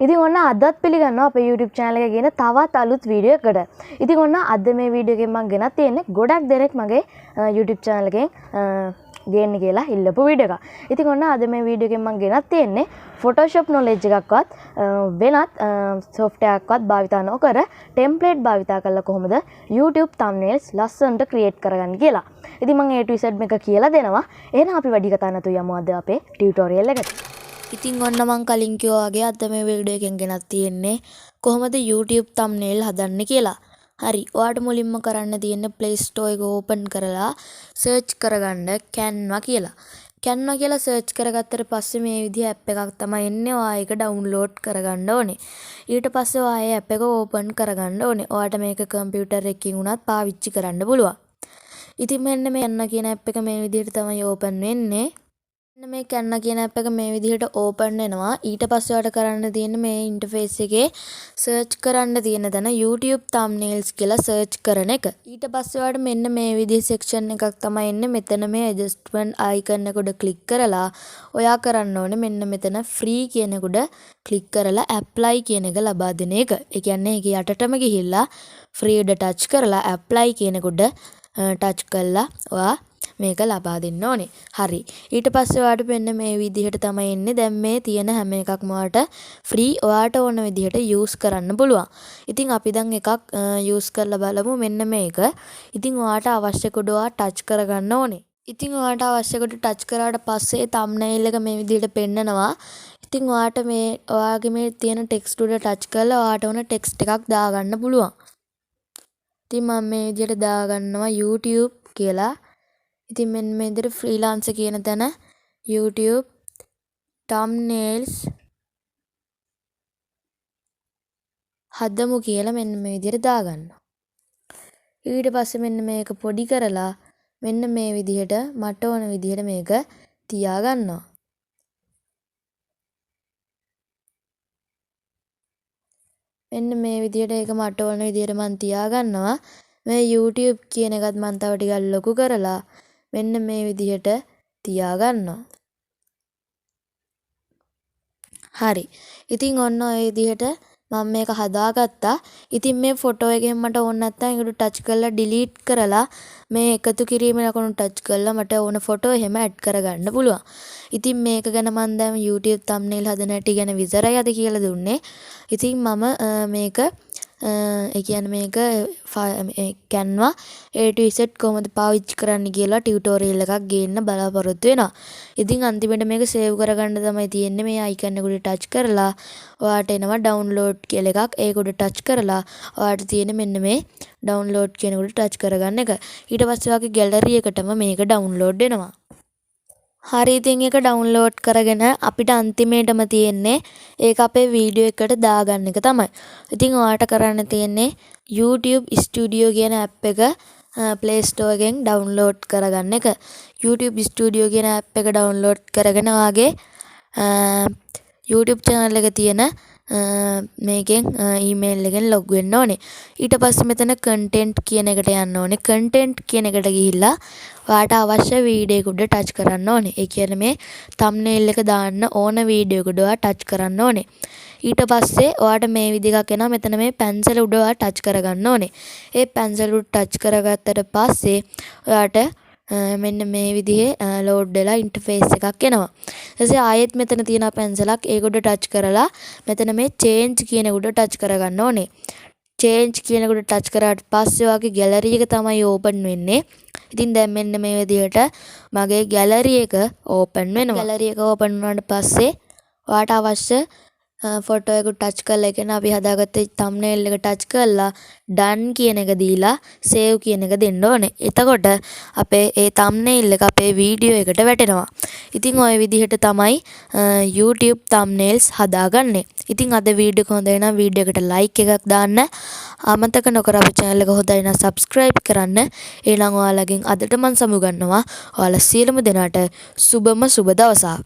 ඉතින් ඔන්න අදත් පිළිගන්නවා අපේ YouTube channel එකේ ගෙන තවත් අලුත් වීඩියෝ එකකට. ඉතින් ඔන්න අද මේ වීඩියෝ එකෙන් මම ගෙනත් තියෙන්නේ ගොඩක් දෙනෙක් මගේ YouTube channel එකෙන් ගේන්න කියලා ඉල්ලපු වීඩියෝ එකක්. ඉතින් ඔන්න අද මේ වීඩියෝ එකෙන් මම ගෙනත් තියෙන්නේ Photoshop knowledge එකක්වත් වෙනත් software එකක්වත් භාවිතා නොකර template භාවිතා කරලා කොහොමද YouTube thumbnails ලස්සනට create කරගන්නේ කියලා. ඉතින් මම A to Z මේක කියලා දෙනවා. එහෙනම් අපි වැඩි කතා නැතුව යමු අද අපේ tutorial එකට. ඉතින් ඔන්න මං කලින් කිව්වා වගේ අද මේ වීඩියෝ එකෙන් ගෙනත් තියෙන්නේ කොහොමද YouTube thumbnail හදන්නේ කියලා. හරි. ඔයාලට මුලින්ම කරන්න තියෙන්නේ Play Store එක open කරලා search කරගන්න Canva කියලා. Canva කියලා search කරගත්තට පස්සේ මේ විදිහ app එකක් තමයි එන්නේ. ඔයා ඒක download කරගන්න ඕනේ. ඊට පස්සේ ඔයා ඒ app එක open කරගන්න ඕනේ. ඔයාට මේක computer එකකින් උනත් පාවිච්චි කරන්න පුළුවන්. ඉතින් මෙන්න මේ Canva කියන app එක මේ විදිහට තමයි open වෙන්නේ. මේ Canva කියන app එක මේ විදිහට open වෙනවා. ඊට පස්සේ ඔයාලට කරන්න තියෙන්නේ මේ interface එකේ search කරන්න තියෙන තැන YouTube thumbnails කියලා search කරන එක. ඊට පස්සේ ඔයාලට මෙන්න මේ විදිහ section එකක් තමයි එන්නේ. මෙතන මේ adjustment icon එක උඩ click කරලා ඔයා කරන්න ඕනේ මෙන්න මෙතන free කියන එක උඩ click කරලා apply කියන එක ලබා දෙන එක. ඒ කියන්නේ ඒක යටටම ගිහිල්ලා free උඩ touch කරලා apply කියන එක උඩ touch කරලා ඔයා මේක ලබා දෙන්න ඕනේ. හරි. ඊට පස්සේ ඔයාලට මෙන්න මේ විදිහට තමයි එන්නේ. දැන් මේ තියෙන හැම එකක්ම ඔයාලට free ඔයාලට ඕන විදිහට use කරන්න පුළුවන්. ඉතින් අපි දැන් එකක් use කරලා බලමු මෙන්න මේක. ඉතින් ඔයාලට අවශ්‍ය කොට ඔයා touch කරගන්න ඕනේ. ඉතින් ඔයාලට අවශ්‍ය කොට touch කරාට පස්සේ thumbnail එක මේ විදිහට පෙන්නනවා. ඉතින් ඔයාලට මේ ඔයාගේ මේ තියෙන text උඩ touch කරලා ඔයාලට ඕන text එකක් දාගන්න පුළුවන්. ඉතින් මම මේ විදිහට දාගන්නවා YouTube කියලා. ඉතින් මෙන්න මේ විදිහට freelancer කියන තැන YouTube thumbnails හදමු කියලා මෙන්න මේ විදිහට දාගන්නවා. ඊට පස්සේ මෙන්න මේක පොඩි කරලා මෙන්න මේ විදිහට මට ඕන විදිහට මේක තියාගන්නවා. මෙන්න මේ විදිහට ඒක මට ඕන විදිහට මම තියාගන්නවා. මේ YouTube කියන එකත් මම තව ටිකක් ලොකු කරලා මෙන්න මේ විදිහට තියාගන්නවා. හරි. ඉතින් ඔන්න ඔය විදිහට මම මේක හදාගත්තා. ඉතින් මේ ෆොටෝ එකෙන් මට ඕන නැත්නම් ඒකට ටච් කරලා ඩිලීට් කරලා මේ එකතු කිරීමේ ලකුණු ටච් කරලා මට ඕන ෆොටෝ එහෙම ඇඩ් කරගන්න පුළුවන්. ඉතින් මේක ගැන මම දැන් YouTube thumbnail හදන හැටි ගැන විතරයි අද කියලා දුන්නේ. ඉතින් මම මේක ඒ කියන්නේ මේක Canva A to Z කොහොමද පාවිච්චි කරන්න කියලා ටියුටෝරියල් එකක් ගේන්න බලාපොරොත්තු වෙනවා. ඉතින් අන්තිමට මේක සේව් කරගන්න තමයි තියෙන්නේ. මේ අයිකන් එක උඩ ටච් කරලා ඔයාට එනවා download කියලා එකක්. ඒක උඩ ටච් කරලා ඔයාට තියෙන මෙන්න මේ download කියන උඩ ටච් කරගන්න එක. ඊට පස්සේ ඔයාගේ gallery එකටම මේක download වෙනවා. හරි. ඉතින් ඒක download කරගෙන අපිට අන්තිමේටම තියෙන්නේ ඒක අපේ වීඩියෝ එකට දාගන්න එක තමයි. ඉතින් ඔයාලට කරන්න තියෙන්නේ YouTube Studio කියන app එක Play Store එකෙන් download කරගන්න එක. YouTube Studio කියන app එක download කරගෙන ඔයාගේ YouTube channel එක තියෙන මේකෙන් email එකෙන් log වෙන්න ඕනේ. ඊට පස්සේ මෙතන content කියන එකට යන්න ඕනේ. content කියන එකට ගිහිල්ලා ඔයාට අවශ්‍ය වීඩියෝ එක උඩ ටච් කරන්න ඕනේ. ඒ කියන්නේ මේ thumbnail එක දාන්න ඕන වීඩියෝ එක උඩ ඔයා ටච් කරන්න ඕනේ. ඊට පස්සේ ඔයාට මේ විදිහ එකක් එනවා. මෙතන මේ pencil උඩ ඔයා ටච් කරගන්න ඕනේ. ඒ pencil උඩ ටච් කරගත්තට පස්සේ ඔයාට මෙන්න මේ විදිහේ load වෙලා interface එකක් එනවා. ඊටසේ ආයෙත් මෙතන තියෙන pencilක් ඒක උඩ ටච් කරලා මෙතන මේ change කියන උඩ ටච් කරගන්න ඕනේ. change කියන උඩ ටච් කරාට පස්සේ ඔයාගේ gallery එක තමයි open වෙන්නේ. ඉතින් දැන් මෙන්න මේ විදිහට මගේ gallery එක open වෙනවා. gallery එක open වුණාට පස්සේ ඔයාට අවශ්‍ය ෆොටෝ එක ටච් කරලා ඒ කියන්නේ අපි හදාගත්ත thumbnail එක ටච් කරලා done කියන එක දීලා save කියන එක දෙන්න ඕනේ. එතකොට අපේ ඒ thumbnail එක අපේ වීඩියෝ එකට වැටෙනවා. ඉතින් ওই විදිහට තමයි YouTube thumbnails හදාගන්නේ. ඉතින් අද වීඩියෝ එක හොඳයි නම් වීඩියෝ එකට like එකක් දාන්න. අමතක නොකර අපේ channel එක හොඳයි නම් subscribe කරන්න. ඊළඟ ඔයාලගෙන් අදට මම සමු ගන්නවා. ඔයාලා සියලුම දෙනාට සුබම සුබ දවසක්.